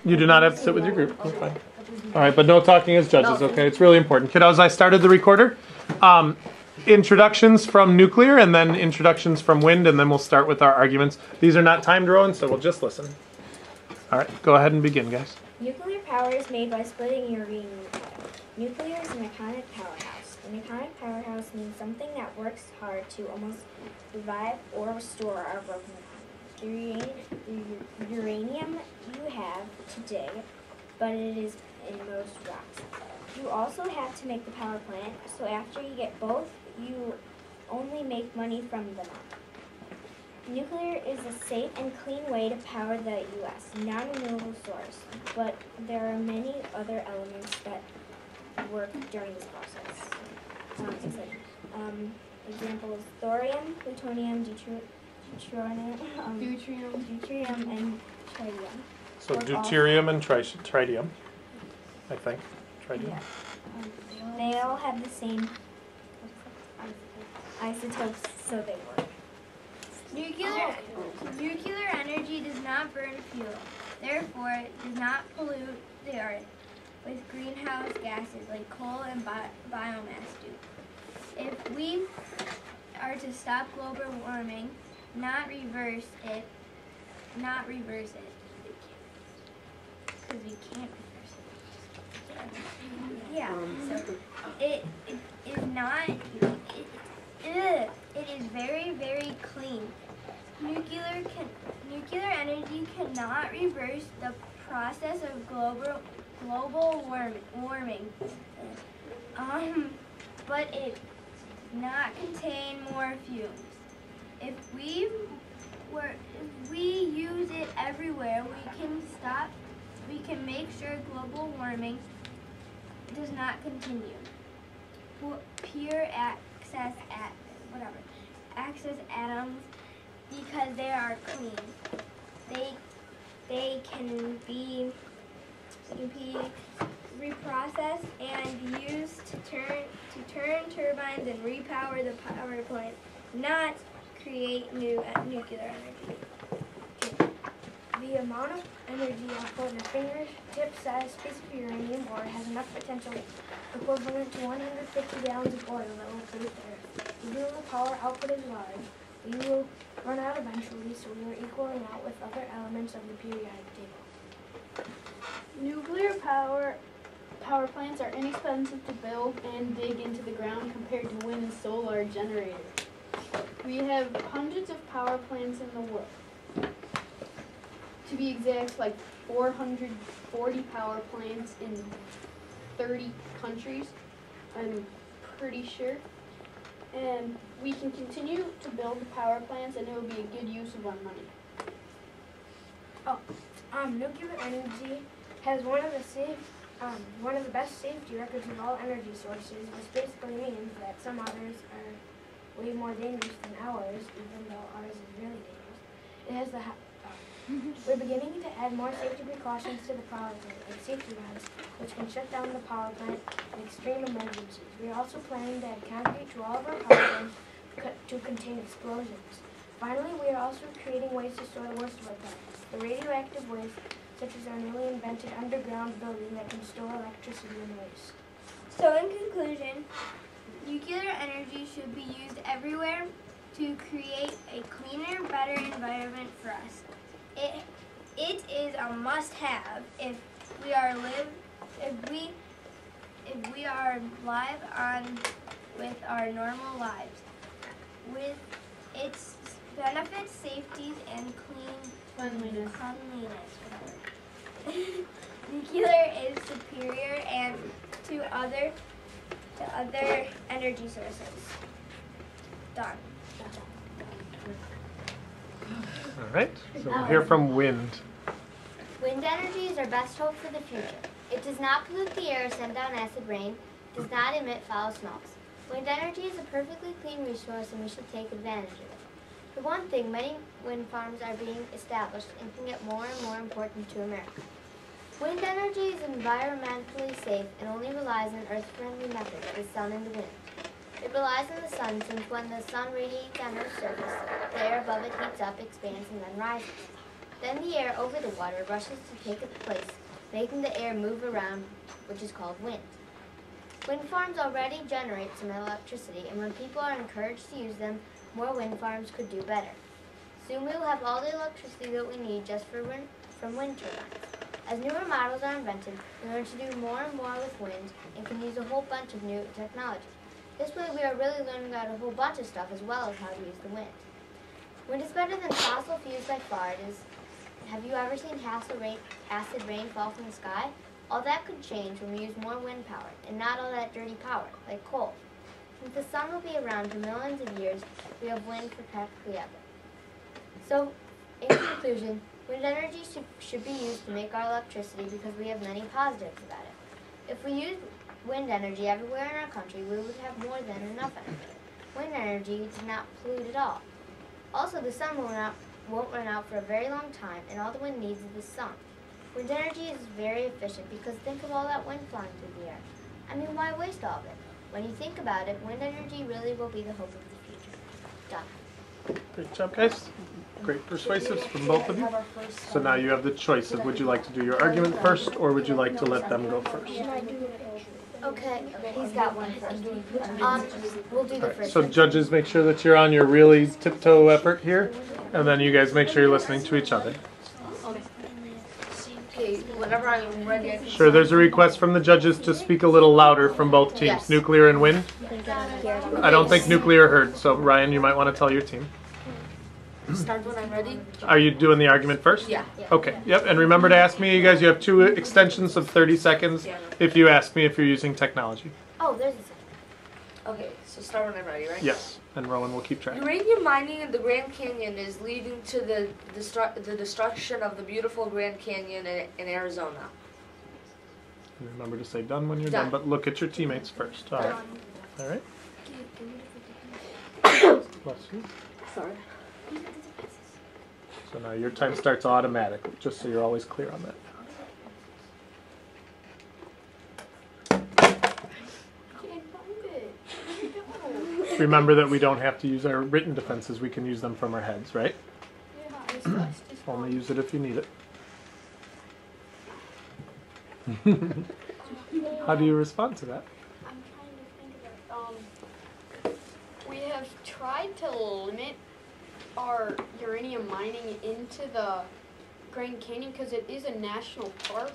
You do not have to sit with your group. That's fine. All right, but no talking as judges, okay? It's really important. Kiddos, I started the recorder. Introductions from nuclear and then introductions from wind, and then we'll start with our arguments. These are not timed, Rowan, so we'll just listen. All right, go ahead and begin, guys. Nuclear power is made by splitting uranium. Nuclear is an iconic powerhouse. An iconic powerhouse means something that works hard to almost revive or restore our broken economy. The uranium you have today, but it is in most rocks. You also have to make the power plant, so after you get both, you only make money from them. Nuclear is a safe and clean way to power the U.S., non-renewable source, but there are many other elements that work during this process. Examples: thorium, plutonium, deuterium, and tritium. So deuterium and tritium, I think. Tritium. Yeah. They all have the same isotopes, so they work. Nuclear energy does not burn fuel. Therefore, it does not pollute the earth with greenhouse gases like coal and biomass do. If we are to stop global warming, not reverse it, because we can't reverse it. Yeah, so it is very, very clean. Nuclear energy cannot reverse the process of global warming, but it does not contain more fumes. If we use it everywhere, we can make sure global warming does not continue. Pure access atoms, because they are clean. They can be reprocessed and used to turn turbines and repower the power plant, not create new nuclear energy. The amount of energy output in a fingertip-sized piece of uranium ore has enough potential equivalent to 150 gallons of oil that will pollute the earth. Even though the power output is large, we will run out eventually, so we are equaling out with other elements of the periodic table. Nuclear power plants are inexpensive to build and dig into the ground compared to wind and solar generators. We have hundreds of power plants in the world. To be exact, like 440 power plants in 30 countries, I'm pretty sure. And we can continue to build the power plants, and it will be a good use of our money. Nuclear energy has one of the best safety records of all energy sources, which basically means that some others are way more dangerous than ours, even though ours is really dangerous. It has we're beginning to add more safety precautions to the power plant, like safety rods, which can shut down the power plant in extreme emergencies. We are also planning to add concrete to all of our power plants to contain explosions. Finally, we are also creating ways to store the worst of our products. The radioactive waste, such as our newly invented underground building that can store electricity and waste. So in conclusion, nuclear energy should be used everywhere to create a cleaner, better environment for us. It is a must-have if we are live on with our normal lives, with its benefits, safeties, and cleanliness. Nuclear is superior and to other energy sources. Done. All right, so we'll hear from wind. Wind energy is our best hope for the future. It does not pollute the air or send down acid rain, does not emit foul smells. Wind energy is a perfectly clean resource and we should take advantage of it. For one thing, many wind farms are being established and can get more and more important to America. Wind energy is environmentally safe and only relies on earth-friendly methods, the sun and the wind. It relies on the sun since when the sun radiates on Earth's surface, the air above it heats up, expands, and then rises. Then the air over the water rushes to take its place, making the air move around, which is called wind. Wind farms already generate some electricity, and when people are encouraged to use them, more wind farms could do better. Soon we will have all the electricity that we need just from wind turbines. As newer models are invented, we learn to do more and more with wind and can use a whole bunch of new technology. This way we are really learning about a whole bunch of stuff as well as how to use the wind. Wind is better than fossil fuels by far. Have you ever seen acid rain fall from the sky? All that could change when we use more wind power and not all that dirty power, like coal. Since the sun will be around for millions of years, we have wind for practically ever. So, in conclusion, wind energy should be used to make our electricity because we have many positives about it. If we use wind energy everywhere in our country, we would have more than enough energy. Wind energy does not pollute at all. Also, the sun won't run out for a very long time, and all the wind needs is the sun. Wind energy is very efficient because think of all that wind flying through the air. I mean, why waste all of it? When you think about it, wind energy really will be the hope of the future. Done. Great job, guys. Great persuasives from both of you. So now you have the choice of would you like to do your argument first or would you like to let them go first? Okay, he's got one first. We'll do the Alright, first so one. judges, make sure that you're on your really tiptoe effort here, and then you guys make sure you're listening to each other. Okay, whenever I'm ready, I can Sure, there's a request from the judges to speak a little louder from both teams, Yes. nuclear and wind. I don't think nuclear heard, so Ryan, you might want to tell your team. start when I'm ready. Are you doing the argument first? Yeah. Okay, yep, and remember to ask me, you guys, you have 2 extensions of 30 seconds if you ask me if you're using technology. Oh, there's a second. Okay, so start when I'm ready, right? Yes, and Rowan will keep track. Uranium mining in the Grand Canyon is leading to the destruction of the beautiful Grand Canyon in Arizona. And remember to say done when you're done, but look at your teammates first. All right. All right. Bless you. Sorry. So now your time starts automatically, just so you're always clear on that. Remember that we don't have to use our written defenses, we can use them from our heads, right? Only use it if you need it. How do you respond to that? I'm trying to think of it. We have tried to limit our uranium mining into the Grand Canyon because it is a national park.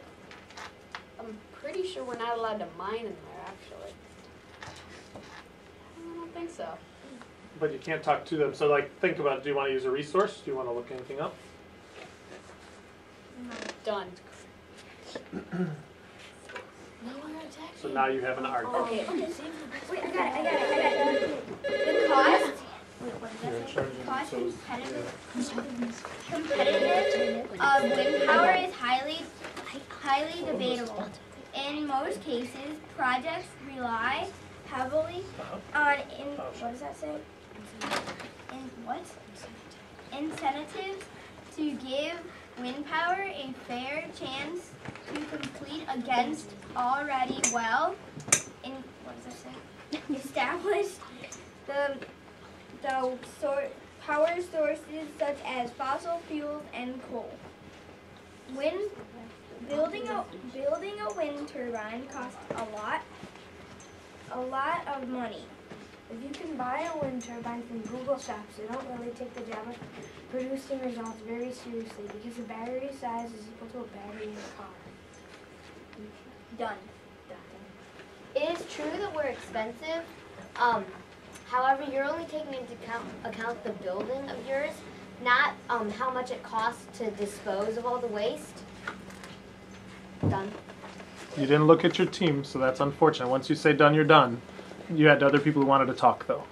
I'm pretty sure we're not allowed to mine in there, actually. I don't think so. But you can't talk to them, so like think about, do you want to use a resource? Do you want to look anything up? Done. So now you have an argument. Okay. Wait, I got it. The cost You're in charge of Cost those. competitiveness of wind power is highly debatable. In most cases, projects rely heavily on what does that say? Incentives to give wind power a fair chance to compete against already established power sources such as fossil fuels and coal. Building a wind turbine costs a lot of money. If you can buy a wind turbine from Google shops, they don't really take the job of producing results very seriously because the battery size is equal to a battery in a car. Done. It is true that we're expensive. However, you're only taking into account the building of yours, not how much it costs to dispose of all the waste. Done. You didn't look at your team, so that's unfortunate. Once you say done, you're done. You had other people who wanted to talk, though.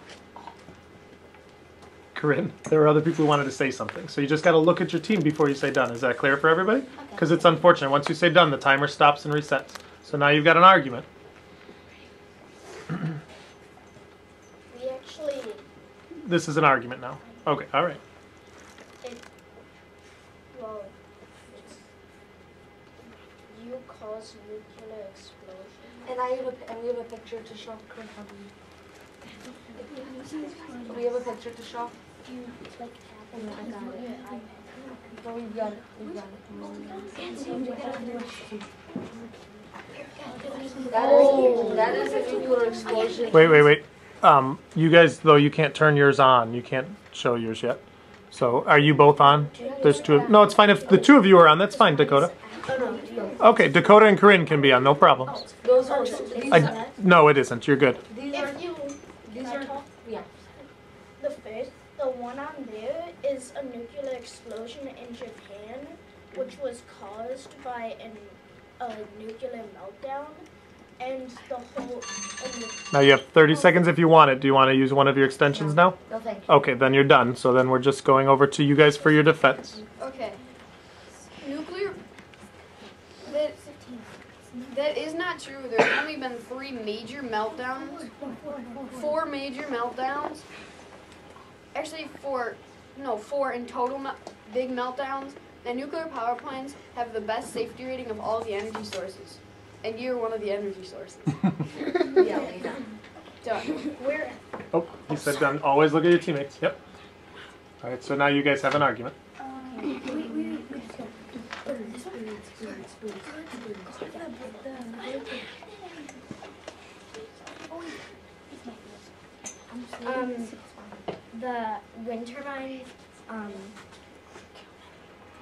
Corinne, there were other people who wanted to say something. So you just got to look at your team before you say done. Is that clear for everybody? Because it's unfortunate. Once you say done, the timer stops and resets. So now you've got an argument. We actually, This is an argument now. Okay, all right. well, you cause nuclear explosion. And we have a picture to show. We have a picture to show. But we've got it. We've got it. That is a nuclear explosion. Wait. You guys, though, you can't turn yours on. You can't show yours yet. So, are you both on? There's two. No, it's fine. If the two of you are on, that's fine, Dakota. Okay, Dakota and Corinne can be on. No problems. Those are No, it isn't. You're good. these are yeah. The one on there is a nuclear explosion in Japan, which was caused by a nuclear meltdown, and the whole. Now you have 30 seconds if you want it. Do you want to use one of your extensions now? No, thank you. Okay, then you're done. So then we're just going over to you guys for your defense. Okay. Nuclear. That is not true. There's only been 4 major meltdowns. Actually, 4 in total big meltdowns. And nuclear power plants have the best safety rating of all the energy sources. And you're one of the energy sources. Yeah, we done. Done. Oh, he said done. Always look at your teammates. Yep. All right, so now you guys have an argument. The wind turbines,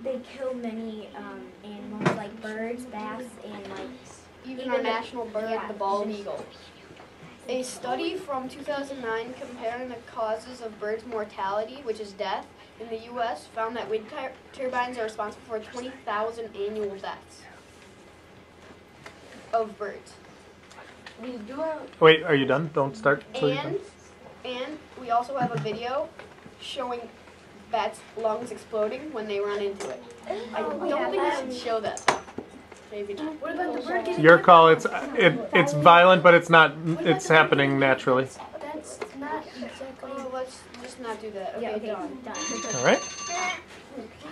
they kill many animals like birds, bats, and like Even our national bird, the bald eagle. A study from 2009 comparing the causes of birds' mortality, which is death, in the U.S. found that wind turbines are responsible for 20,000 annual deaths of birds. We do have. Wait, are you done? Don't start till you're done. And we also have a video showing bats' lungs exploding when they run into it. I don't think we should show that. Maybe not. What about the bird getting Your call. It's violent, but it's not. It's happening naturally. That's not exactly. Oh, let's just not do that. Okay, yeah, okay, done. All right.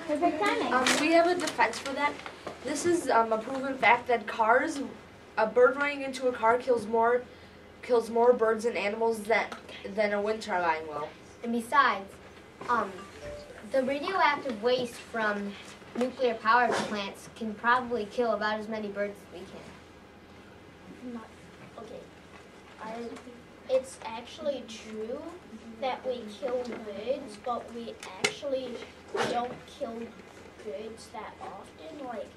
Perfect timing. We have a defense for that. This is a proven fact that a bird running into a car kills more birds and animals than a wind turbine will. And besides, the radioactive waste from nuclear power plants can probably kill about as many birds as we can. It's actually true that we kill birds, but we actually don't kill birds that often. Like,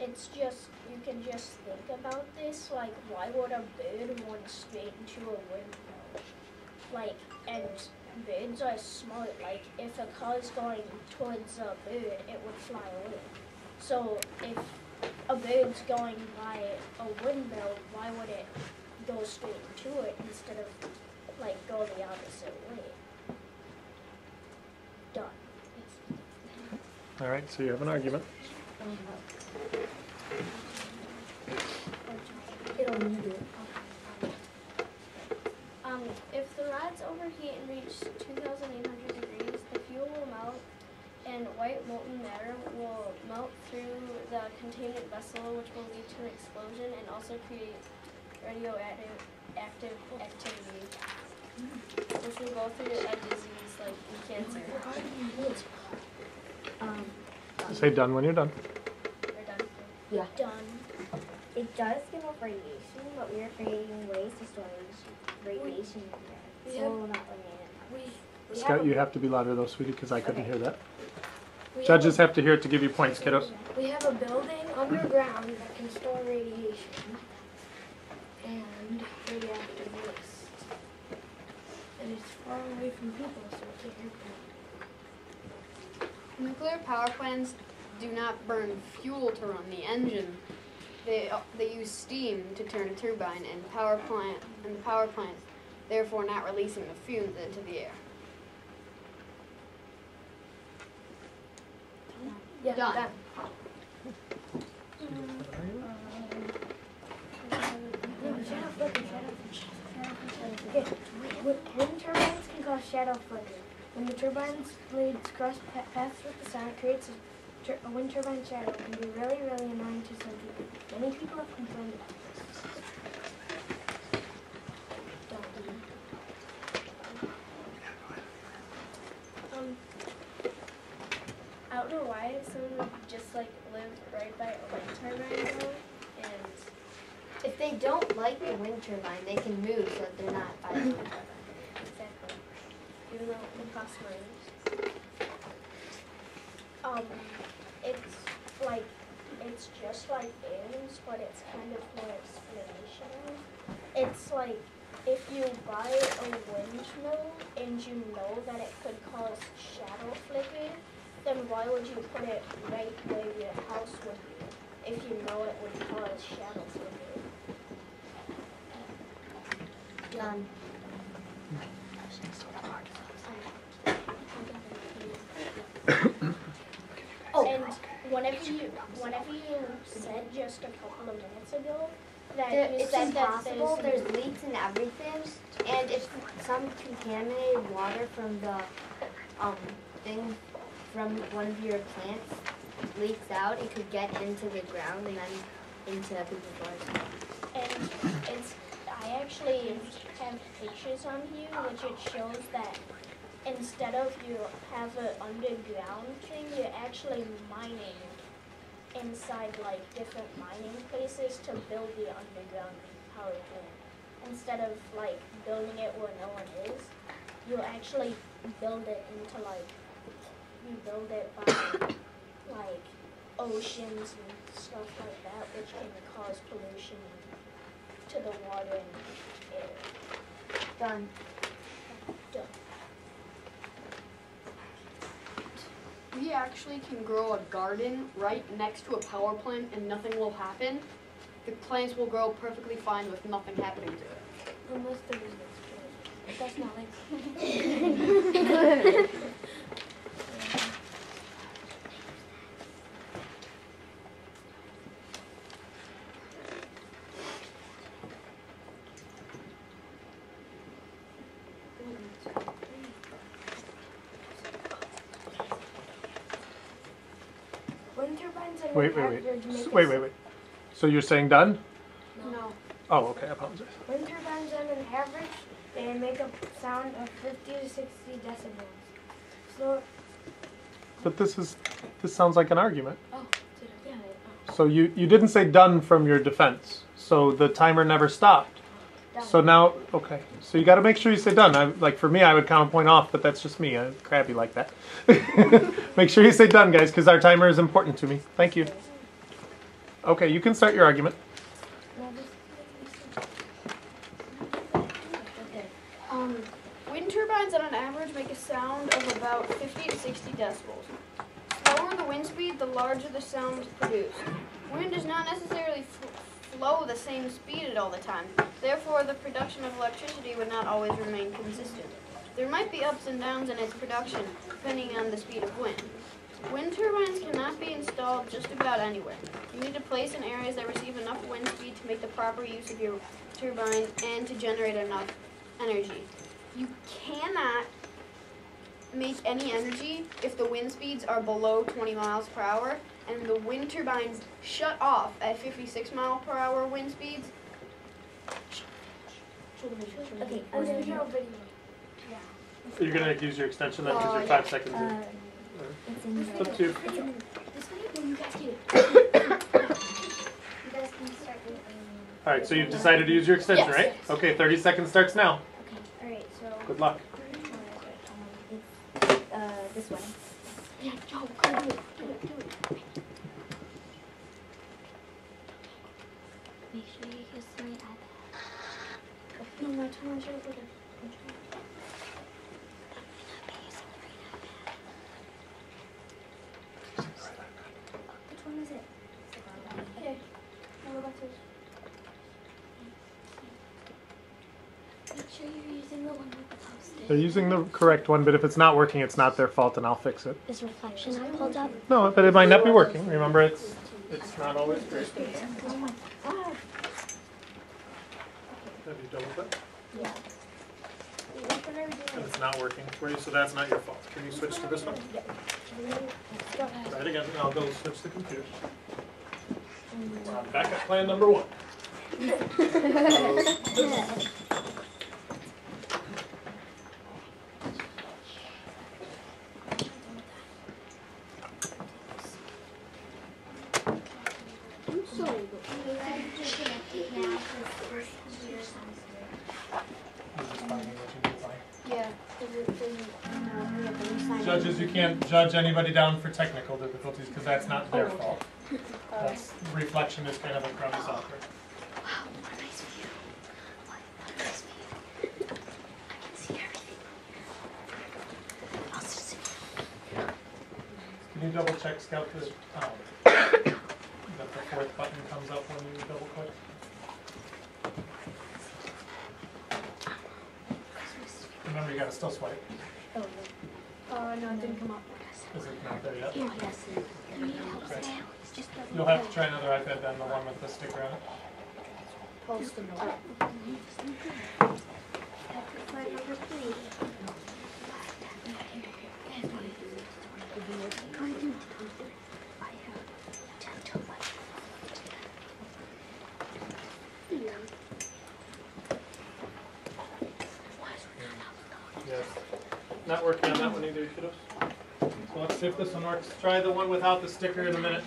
it's just, you can just think about this, like, why would a bird run straight into a windmill? Like, and birds are smart. Like, if a car's going towards a bird, it would fly away. So if a bird's going by a windmill, why would it go straight to it instead of like go the opposite way? Done. All right. So you have an argument. If the rods overheat and reach 2,800 degrees, the fuel will melt and white molten matter will melt through the containment vessel, which will lead to an explosion and also create radioactive activity, which will go through a disease like cancer. Say done when you're done. We're done. Yeah. Done. it does give off radiation, but we are creating ways to store radiation in there. So we're not letting it. Scott, you have to be louder though, sweetie, because I couldn't hear that. Judges have to hear it to give you points, kiddos. We have a building underground that can store radiation and radioactive waste. And it's far away from people, so it can't hurt them. Nuclear power plants do not burn fuel to run the engine. They use steam to turn a turbine, and the power plant, therefore not releasing the fumes into the air. Yeah, Done. that. Okay, wind turbines can cause shadow flicker. When the turbine's blades cross paths with the sun, it creates a wind turbine shadow. It can be really, really annoying to some people. Many people have complained about this. I don't know why, so just like live right by a wind turbine though, and If they don't like the wind turbine, they can move so that they're not by the wind turbine. exactly, even though it costs money. It's just like aliens, but it's kind of more explanational. It's like if you buy a windmill and you know that it could cause shadow flicker, then why would you put it right where your house would be if you know it would cause shadow flicker? Done. And whenever you said just a couple of minutes ago that you It's said impossible. that There's leaks in everything, and if some contaminated water from the thing from one of your plants leaks out, it could get into the ground and then into people's lives. and I actually have pictures on here which it shows that instead of you have an underground thing, you're actually mining inside like different mining places to build the underground power plant. Instead of like building it where no one is, you actually build it into like, you build it by like oceans and stuff like that, which can cause pollution to the water and air. Done. Done. We actually can grow a garden right next to a power plant and nothing will happen. The plants will grow perfectly fine with nothing happening to it. Unless the reasons. That's not like. Wind turbines on Wait. an average make Wait. So you're saying done? No. Oh, okay. I apologize. Wind turbines on an average, they make a sound of 50 to 60 decibels. So, But this sounds like an argument. yeah, So you didn't say done from your defense. So the timer never stopped. done. So now, okay. So you got to make sure you say done. Like for me, I would count a point off, but that's just me. I'm crabby like that. Make sure you say done, guys, because our timer is important to me. Thank you. Okay, you can start your argument. Wind turbines on an average make a sound of about 50 to 60 decibels. Slower the wind speed, the larger the sound produced. Wind does not necessarily flow the same speed at all the time. Therefore, the production of electricity would not always remain consistent. There might be ups and downs in its production, depending on the speed of wind. Wind turbines cannot be installed just about anywhere. You need to place in areas that receive enough wind speed to make the proper use of your turbine and to generate enough energy. You cannot make any energy if the wind speeds are below 20 miles per hour and the wind turbines shut off at 56 mile per hour wind speeds. Okay. There's no video. You're going to use your extension then because you're 5 seconds in. It's in It's up to you. You guys can start with All right, so you've decided to use your extension, Yes, right? yes. Okay, 30 seconds starts now. Alright, so Good luck. this one. yeah, Joe, go do it. Do it. Make sure you use the right iPad. No, my turn. Should have put it. Which one is it? Okay. Now go back to this. Make sure you're using the one with the post-it. They're using the correct one, but if it's not working, it's not their fault, and I'll fix it. Is reflection I pulled up? No, but it might not be working. Remember, it's not always great. Ah, Have you double click? yeah. Which one are we And doing? it's not working for you, so that's not your fault. Can you switch to this one? Go ahead. Try it again, and I'll go switch the computer. We're on backup plan number 1. Judges, you can't judge anybody down for technical difficulties because that's not their fault. That's, reflection is kind of a crummy software. Can you double check, Scout, that the fourth button comes up when you double click? Remember, you gotta still swipe. No, it didn't come up. Is it not there yet? Yes. Okay. You'll have to try another iPad then, the one with the sticker on it. Post a note. Yes. Not working on that one either, kiddos. So let's see if this one works. Try the one without the sticker in a minute.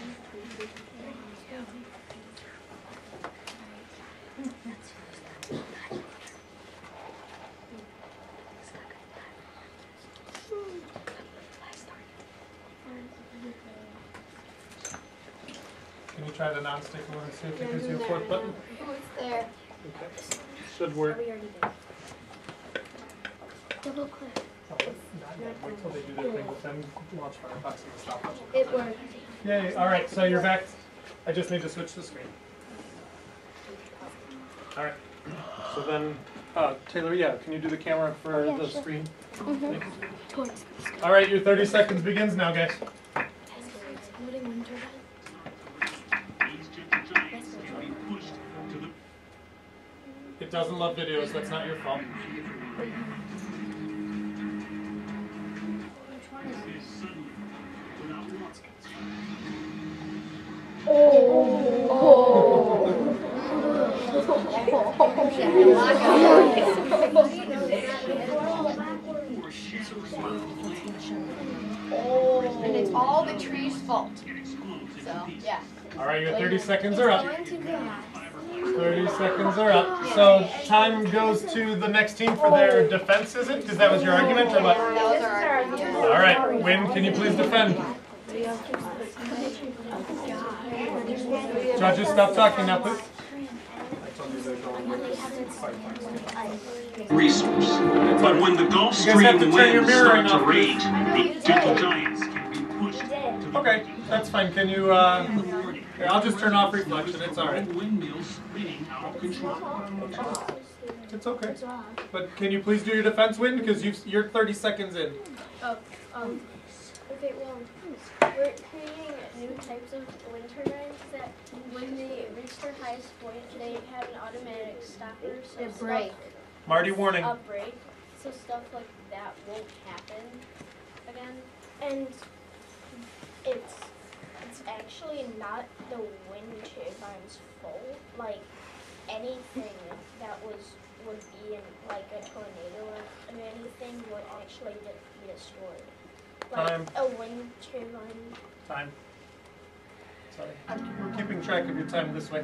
Can you try the non-sticker one and see if it gives you a fourth button? Oh, it's there. Okay. Should work. Double click. Oh, not yet. Wait till they do their thing, but then launch Firefox and stop watching. It worked. Yay. All right, so you're back. I just need to switch the screen. All right. So then, Taylor, yeah, can you do the camera for the screen? Thanks. All right, your 30 seconds begins now, guys. It doesn't love videos. That's not your fault. And it's all the tree's fault. So, yeah. All right, your 30 seconds are up. 30 seconds are up. So time goes to the next team for their defense, is it? Because that was your argument, or what? That was our argument. All right, Win, can you please defend? Judges, stop talking now, please. Resource. But when the Gulf Stream winds start to rage, the gentle giants can be pushed to the Okay, that's fine. Can you, here, I'll just turn off reflection. It's all right. windmills spinning out of control. It's okay. But can you please do your defense, Win? Because you're 30 seconds in. Okay, well, we're creating new types of wind turbines that when they reach their highest point, they have an automatic stopper. So It break. Marty, warning. Break. So stuff like that won't happen again. And it's actually not the wind turbine's fault. Like anything that would be in like a tornado or anything would actually be destroyed. Like Time. a wind turbine. Time. Sorry. We're keeping track of your time this way.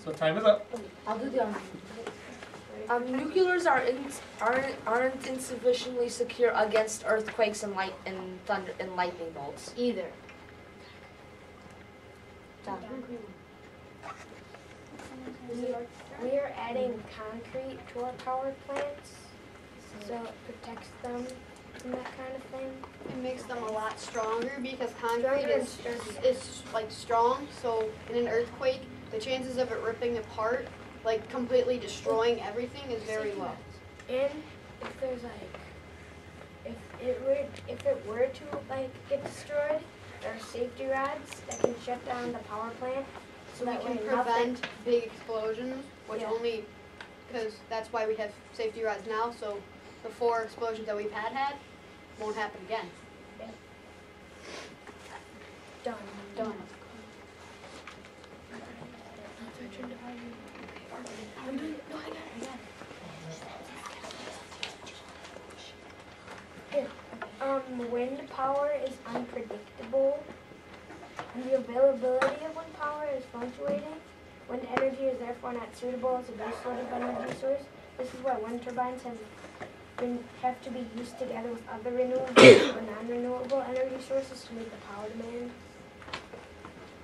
So time is up. I'll do the nuclears aren't insufficiently secure against earthquakes and thunder and lightning bolts. Either. We are adding concrete to our power plants, so it protects them from that kind of thing. It makes them a lot stronger because concrete is like strong. So in an earthquake, the chances of it ripping apart, like completely destroying everything, is very low. And if there's like, if it were to like get destroyed, there are safety rods that can shut down the power plant. So we that can way prevent big explosions, which Yeah. only, because that's why we have safety rods now. So the 4 explosions that we've had won't happen again. Done. Done. Wind power is unpredictable, and the availability of wind power is fluctuating. Wind energy is therefore not suitable as a base load of energy source. This is why wind turbines have have to be used together with other renewable or non-renewable energy sources to make the power demand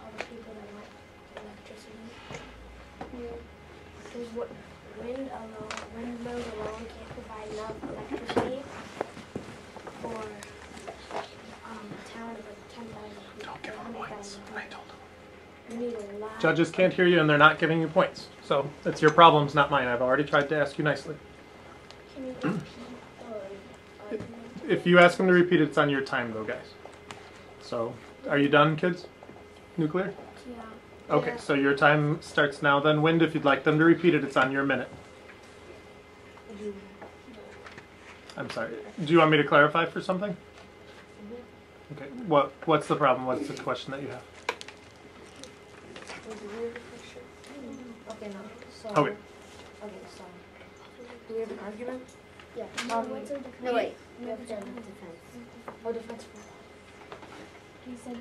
of the people that want electricity. Because windmills alone can't provide enough electricity for a town of like 10,000 people. Don't give them points. I told them. You need a lot. Judges can't hear you and they're not giving you points. So it's your problems, not mine. I've already tried to ask you nicely. Can you repeat If you ask them to repeat it, it's on your time though, guys. So, are you done, kids? Nuclear? Yeah. Okay, so your time starts now then. Wind, if you'd like them to repeat it, it's on your minute. I'm sorry. Do you want me to clarify for something? Okay, what's the problem? What's the question that you have? Okay, no. So, Okay. Okay, so do we have an argument? Yeah. what's a defense? No, wait. We have to have defense. Oh, defense. He said the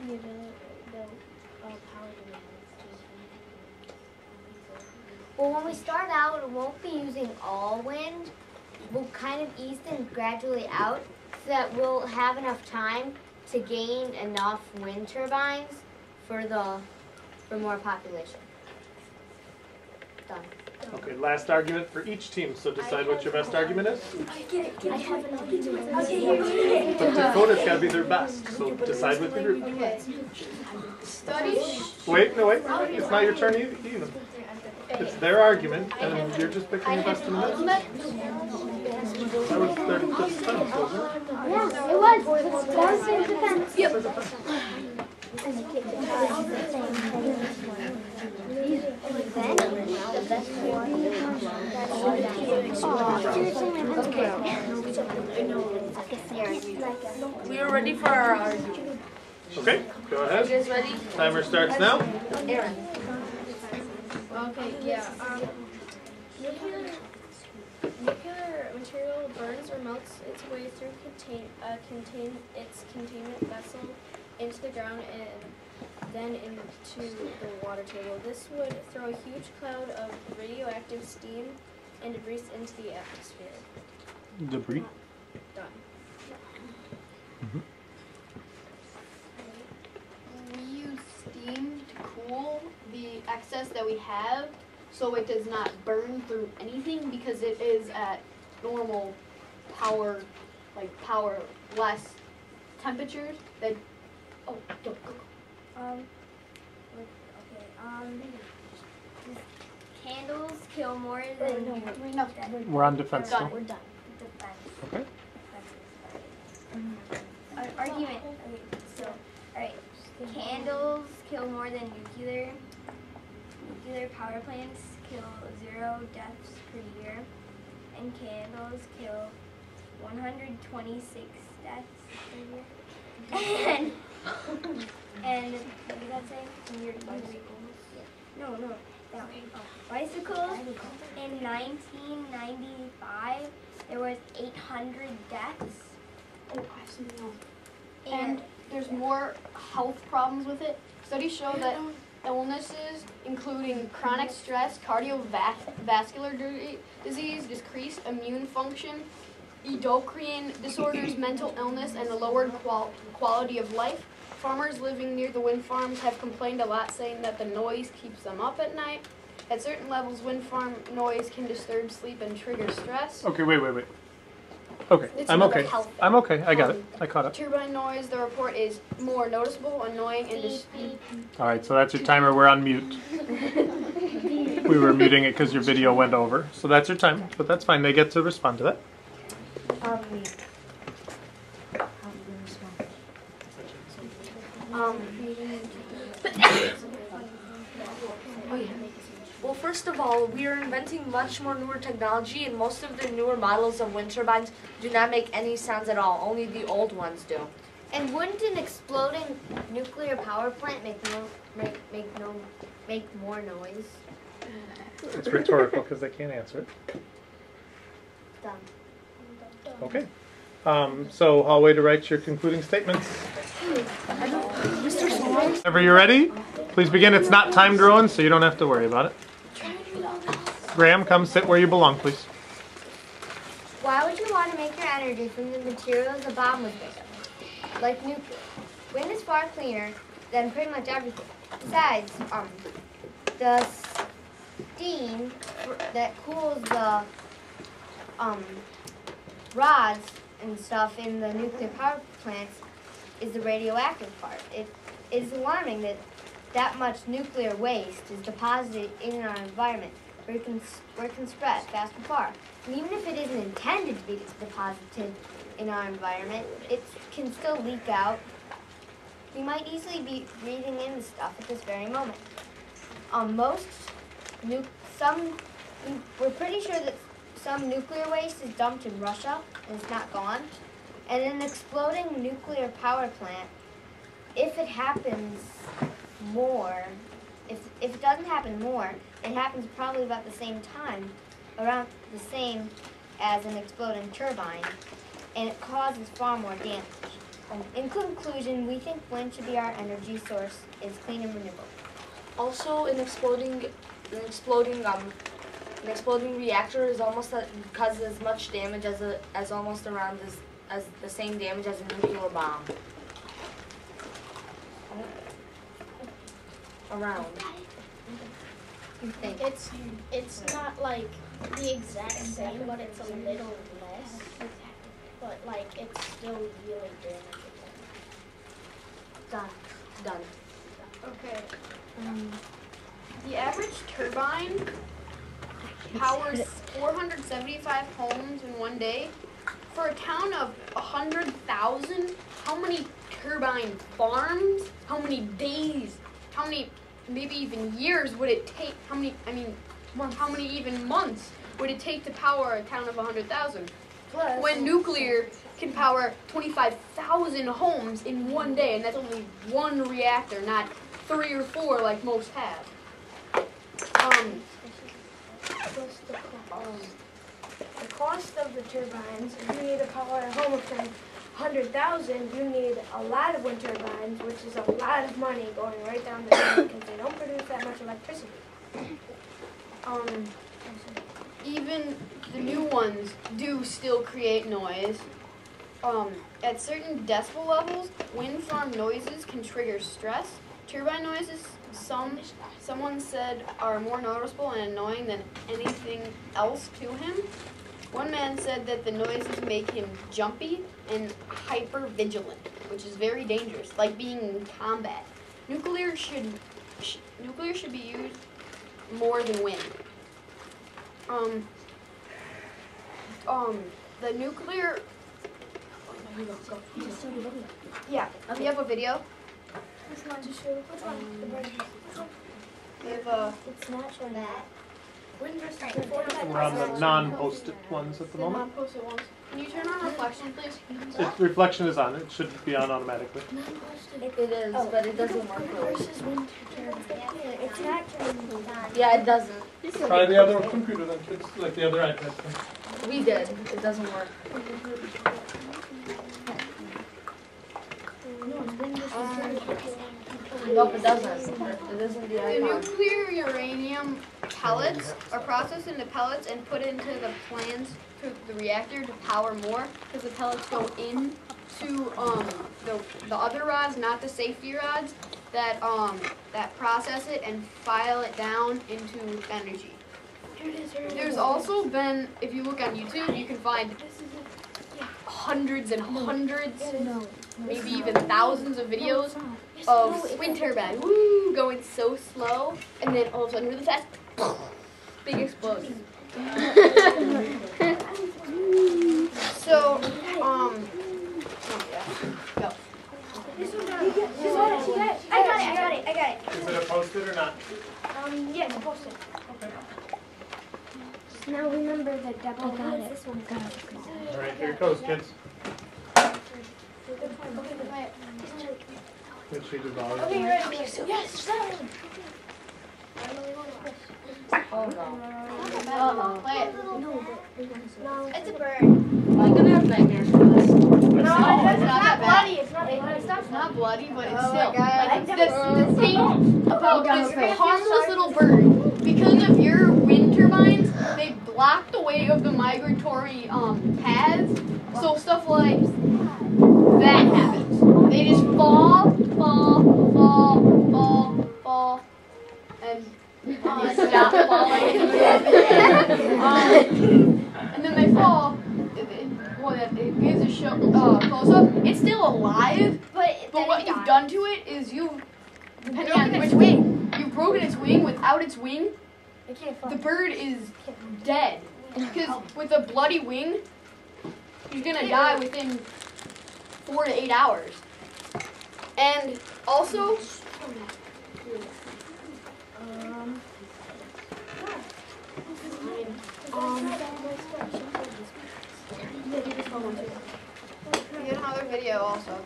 power demand. Well, when we start out, it won't be using all wind. We'll kind of ease them gradually out so that we'll have enough time to gain enough wind turbines for more population. Done. Okay, last argument for each team, so decide what your best argument is. I have an argument. But Dakota's got to be their best, so decide with your group. Okay. Study. Wait, it's not your turn even. It's their argument, and you're just picking your best in the middle. That was their defense, wasn't it? Yeah, it was. That was their defense. Yep. We are ready for our argument. Okay, go You ahead. guys ready? Timer starts now. Aaron. Okay, yeah. Nuclear material burns or melts its way through its containment vessel into the ground and then into the water table. This would throw a huge cloud of radioactive steam and debris into the atmosphere. Debris. Done. We use steam to cool the excess that we have so it does not burn through anything because it is at normal power, less temperatures that, Candles kill more than We're on defense now. We're done. Okay. Argument. Okay, so, alright. Candles kill more than nuclear. Nuclear power plants kill 0 deaths per year. And candles kill 126 deaths per year. And what did that say? No. That way. Bicycles. In 1995, there was 800 deaths. oh, I have something else. And there's more health problems with it. Studies show that illnesses, including chronic stress, cardiovascular disease, decreased immune function, endocrine disorders, mental illness, and a lowered quality of life. Farmers living near the wind farms have complained a lot, saying that the noise keeps them up at night. At certain levels, wind farm noise can disturb sleep and trigger stress. Okay, wait. Okay, It's I'm another okay. health I'm okay. I got it. I caught up. Turbine noise, the report is more noticeable, annoying, and All right, so that's your timer. We're on mute. We were muting it because your video went over. So that's your time, but that's fine. They get to respond to that. Well, first of all, we are inventing much more newer technology, and most of the newer models of wind turbines do not make any sounds at all. Only the old ones do. And wouldn't an exploding nuclear power plant make more noise? It's rhetorical because they can't answer it. Done. Okay. So hallway to write your concluding statements. Whenever you're ready, please begin. It's not timed, Rowan, so you don't have to worry about it. Graham, come sit where you belong, please. Why would you want to make your energy from the materials a bomb was made of? Like nuclear. Wind is far cleaner than pretty much everything. Besides, the steam that cools the rods and stuff in the nuclear power plants is the radioactive part. It is alarming that that much nuclear waste is deposited in our environment, where it can spread fast and far. And even if it isn't intended to be deposited in our environment, it can still leak out. We might easily be breathing in the stuff at this very moment. We're pretty sure that some nuclear waste is dumped in Russia and it's not gone. And an exploding nuclear power plant, if it happens more, if it doesn't happen more, it happens probably about the same time, around the same as an exploding turbine, and it causes far more damage. In conclusion, we think wind should be our energy source. It's clean and renewable. Also, an exploding reactor is almost causes as much damage as almost around as the same damage as a nuclear bomb. Around. It's not like the exact same, but it's a little less. But like it's still really damaging. Done. Okay. The average turbine powers 475 homes in one day. For a town of 100,000, how many turbine farms, how many days, how many maybe even years would it take, how many even months would it take to power a town of 100,000? When nuclear can power 25,000 homes in one day, and that's only one reactor, not 3 or 4 like most have. The cost of the turbines, if you need to power a home of 100,000, you need a lot of wind turbines, which is a lot of money going right down the drain because they don't produce that much electricity. Even the new ones do still create noise. At certain decibel levels, wind farm noises can trigger stress. Turbine noises, someone said, are more noticeable and annoying than anything else to him. One man said that the noises make him jumpy and hyper vigilant, which is very dangerous, like being in combat. Nuclear should be used more than wind. The nuclear. Yeah, we have a video. Which one? Which one? The bird. We have a. It's not showing that. We're on the non-posted ones at the moment. Non-posted ones. Can you turn on reflection, please? Reflection is on. It should be on automatically. It is, but it doesn't work really. It's not turning on. Yeah, it doesn't. Try the other computer then, kids, like the other iPad. We did. It doesn't work. Nope, it doesn't. It isn't the The icon. nuclear uranium pellets are processed into pellets and put into the plans to the reactor to power more, because the pellets go into the other rods, not the safety rods, that process it and file it down into energy. There's also been, if you look on YouTube, you can find hundreds and hundreds, maybe even thousands of videos of wind turbine, going so slow, and then all of a sudden really fast, big explosion. So, go. I got it. Is it a posted or not? Yeah, it's posted. Okay. Now remember the double. I got it. This one. All right, here it goes, kids. Good sheet of volume. Okay, you're ready. Yes, Oh no. Uh-oh, play it. No. It's a bird. Am I gonna have nightmares for this? No, it's not bad. bloody. It's not bloody. It's not bloody, but it's Oh my still. God. Like, the thing about this harmless little bird, because of your wind turbines, they block the way of the migratory paths. So stuff like that happens. They just fall, and stop falling. And then they fall. It gives a close up. It's still alive, but what you've done to it is depending on which wing, you've broken its wing. Without its wing, the bird is dead. Because with a bloody wing, he's gonna die within 4 to 8 hours. And also, here's another video also.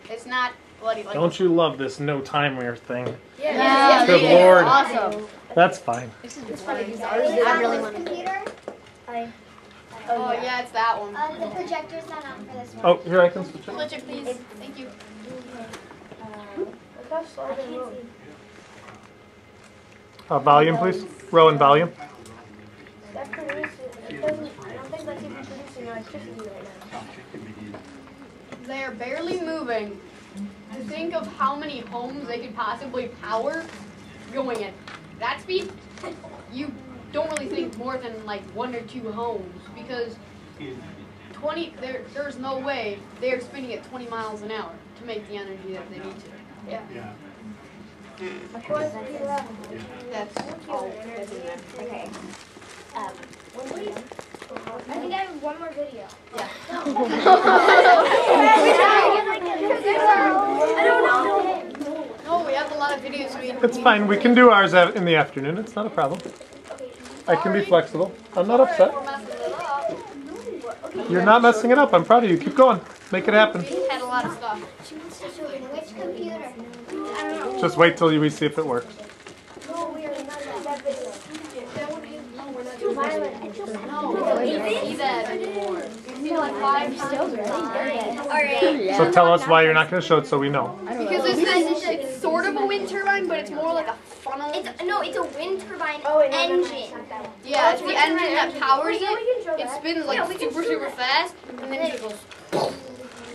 It's not bloody like. Don't you love this no timer thing? Yeah. Good Lord. Awesome. That's fine. I really want computer. Oh yeah, it's that one. The projector's not on for this one. Oh, here I can switch it. Switch it, please. Thank you. Volume, please. Row and volume. That produces, it doesn't, I don't think that's even producing electricity right now. They are barely moving. To think of how many homes they could possibly power going at that speed, you don't really think more than like 1 or 2 homes, because there's no way they're spinning at 20 miles an hour to make the energy that they need to. Yeah. That's all that's in there. Okay. I think I have one more video. Yeah. I don't know. No, we have a lot of videos. It's fine. We can do ours in the afternoon. It's not a problem. I can be flexible. I'm not upset. You're not messing it up. I'm proud of you. Keep going. Make it happen. We had a lot of stuff. Which computer? Just wait till we see if it works. No, we are not that video. That one is, no, we're not doing No, we don't see that anymore. We've seen like 5 times. Alright. So tell us why you're not going to show it so we know. Because it's sort of a wind turbine, but it's more like a funnel. It's a wind turbine engine. Yeah, it's the engine that powers it. It spins like super fast, and then it goes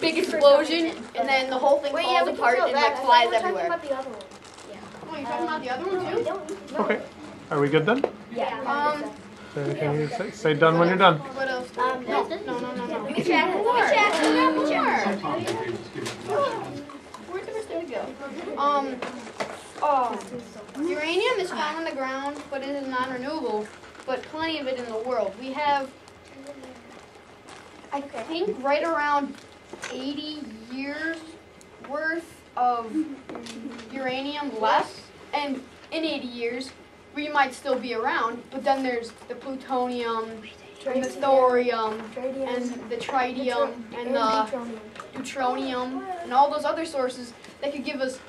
big explosion, and then the whole thing falls apart and like flies everywhere. the other one. Oh, you're talking about the other one too? Okay. Are we good then? Yeah. Can you say done when you're done? What else? No. We can check. Where'd the rest of it go? Uranium is found on the ground, but it is non-renewable. But plenty of it in the world. We have, I think, right around 80 years worth of uranium left, and in 80 years we might still be around, but then there's the plutonium and the thorium and the tritium and the deuteronium and all those other sources that could give us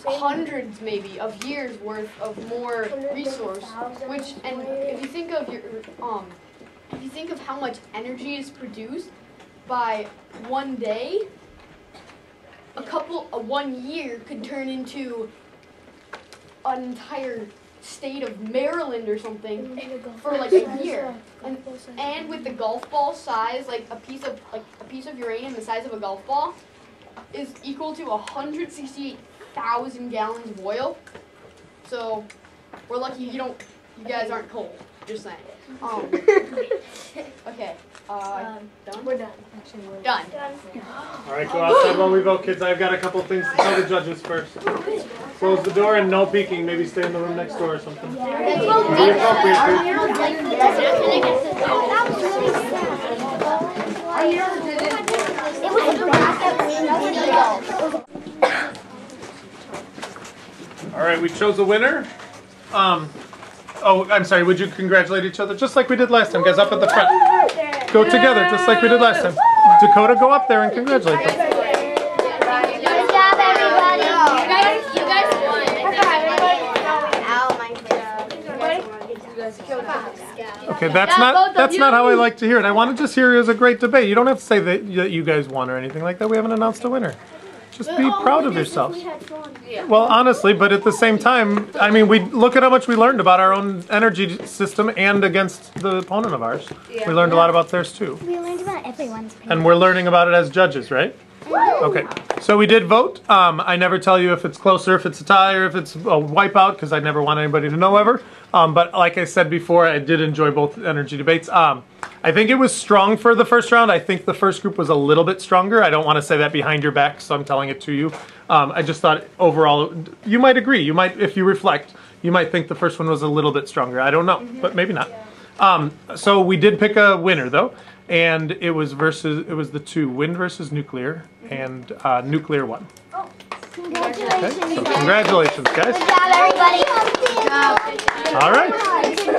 hundreds maybe of years worth of more resource, which, and if you think of how much energy is produced by one day, one year could turn into an entire state of Maryland or something for like a year. And with the golf ball size, like a piece of uranium the size of a golf ball is equal to 168,000 gallons of oil. So we're lucky you guys aren't cold. Just saying. Okay. Done? We're done. Actually, we're done. All right, go outside while we vote, kids. I've got a couple things to tell the judges first. Close the door and no peeking. Maybe stay in the room next door or something. Be appropriate, All right, we chose a winner. Oh, I'm sorry. Would you congratulate each other just like we did last time, guys? Up at the front. Go together, just like we did last time. Dakota, go up there and congratulate them. Good job, everybody. You guys won. Okay, that's not how I like to hear it. I want to just hear it as a great debate. You don't have to say that you guys won or anything like that. We haven't announced a winner. just be proud of yourselves. We had fun. Yeah. Well, honestly, but at the same time, I mean, we look at how much we learned about our own energy system and against the opponent of ours. Yeah. We learned a lot about theirs too. We learned about everyone's opinion. And we're learning about it as judges, right? Okay, so we did vote. I never tell you if it's closer, if it's a tie, or if it's a wipeout, because I never want anybody to know ever. But like I said before, I did enjoy both energy debates. I think it was strong for the first round. I think the first group was a little bit stronger. I don't want to say that behind your back, so I'm telling it to you. I just thought overall, you might agree. You might, if you reflect, you might think the first one was a little bit stronger. I don't know, but maybe not. So we did pick a winner though. And it was the two, wind versus nuclear, and nuclear won. Oh, congratulations. Okay, so congratulations, guys. Good job, everybody. All right.